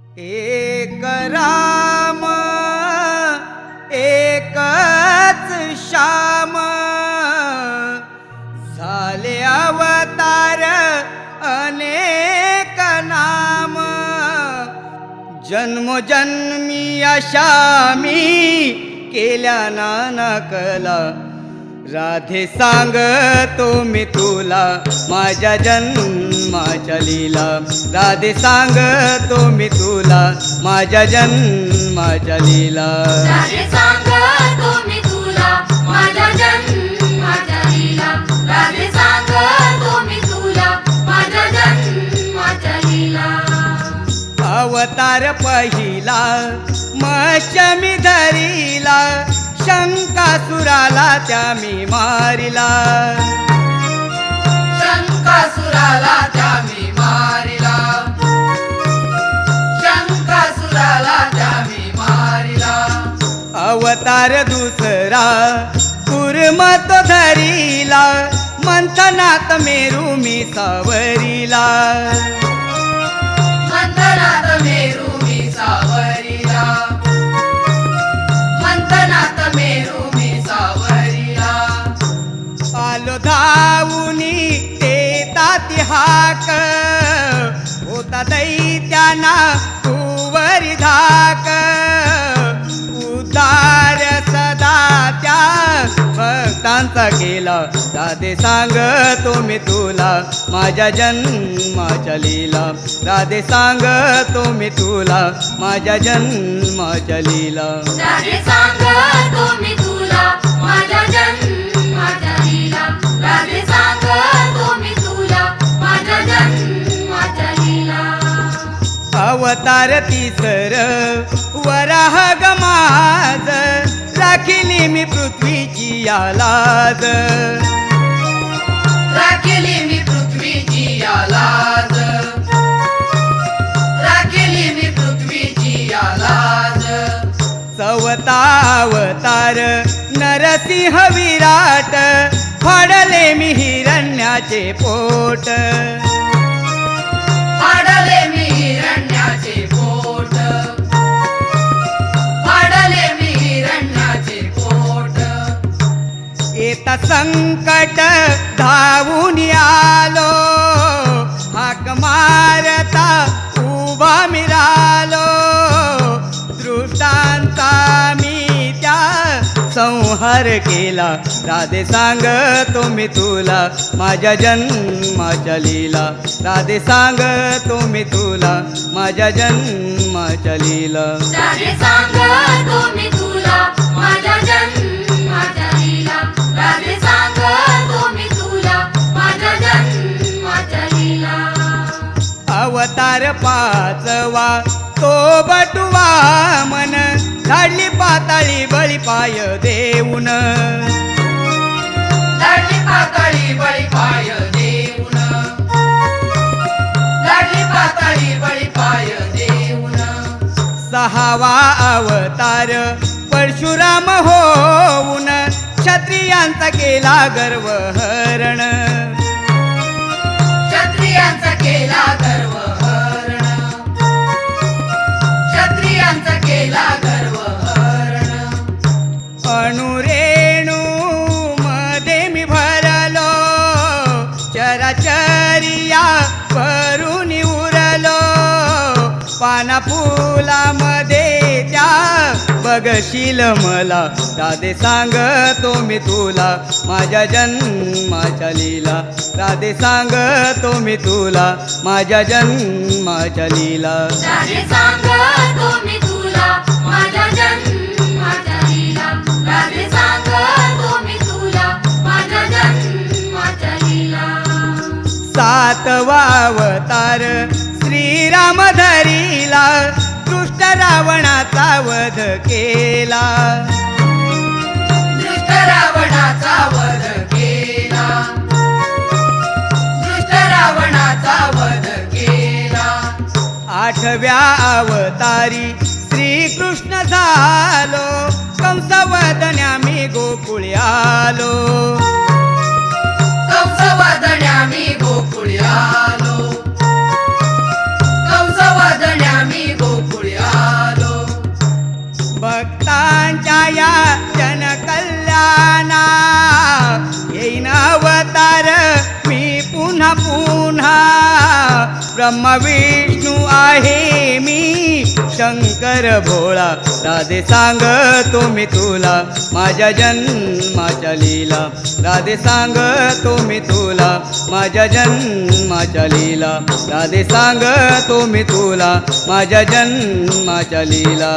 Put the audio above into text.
एक राम एकच श्याम झाले अवतार अनेक नाम जन्मोजन्मी अशा मी केल्या नाना कला राधे सांगतो मी तुला माझ्या जन्माच्या लीला राधे सांगतो मी तुला माझ्या जन्माच्या लीला राधे सांगतो मी तुला माझ्या जन्माच्या लीला राधे सांगतो मी तुला माझ्या जन्माच्या लीला अवतार पहिला मच्छमी धरीला शंकासुराला त्या मी मारिला शंकासुराला त्या मी मारिला शंकासुराला त्या मी मारिला अवतार दुसरा कुर्म तो धरीला मंथनात मेरू मी सावरीला मंथनात मेरू मी सावरीला मंथनात मेरू मी सावरीला आलो धावुनी देतात हाक होता दैत्याना कुवरी धाक उद्धार सदा त्या भक्तांचा केला राधे सांगतो मी तुला माझ्या जन्माच्या लीला राधे सांगतो मी तुला माझ्या जन्माच्या लीला राधे सांगतो मी तुला माझ्या जन्माच्या लीला राधे सांगतो मी तुला माझ्या जन्माच्या लीला अवतार तिसर वराह गमाज राखिली मी पृथ्वीची या लाज राखिली मी पृथ्वीची या लाज राखिली मी पृथ्वीची या लाज चौथा अवतार नरसिंह विराट फाडले मी हिरण्याचे पोट फाडले मी हिरण्याचे पोट फाडले मी हिरण्याचे पोट येता संकट धावून आलो हाक मारता उभा मिरालो दृष्टांचा मी त्या संहार केला राधे सांगतो मी तुला माझ्या जन्माच्या लीला राधे सांगतो मी तुला माझ्या जन्माच्या लीला राधे सांगतो मी तुला माझ्या जन्माच्या लीला राधे सांगतो मी तुला माझ्या जन्माच्या लीला अवतार पाचवा तो बटुवा मन धाडली पाताळी बळीपाय देऊन लाडली पाताळी बळीपाय देऊन लाडली पाताळी बळीपाय देऊन सहावा अवतार परशुराम होऊन क्षत्रियांचा केला गर्वहरण क्षत्रियांचा केला गर्वहरण क्षत्रियांचा केला गर्वहरण अणुरेणू मध्ये मी भरलो चराचरिया भरून उरलो पाना फुलामध्ये त्या बघशील मला राधे सांगतो मी तुला माझ्या जन्माच्या लीला राधे सांगतो मी तुला माझ्या जन्माच्या लीला राधे सांगतो मी तुला माझ्या जन्माच्या लीला राधे सांगतो मी तुला माझ्या जन्माच्या लीला सातवा अवतार श्रीराम धरीला दुष्ट रावणाचा वध केला दुष्ट रावणाचा वध केला दुष्ट रावणाचा वध केला आठव्या अवतारी श्रीकृष्ण झालो कंसवदन्या मी गोकुळी आलो कंसवदन्या मी गोकुळी आलो कंसवदन्या मी गोकुळी ब्रह्मा विष्णू आहे मी शंकर भोळा राधे सांगतो मी तुला माझ्या जन्माच्या लीला राधे सांगतो मी तुला माझ्या जन्माच्या लीला राधे सांगतो मी तुला माझ्या जन्माच्या लीला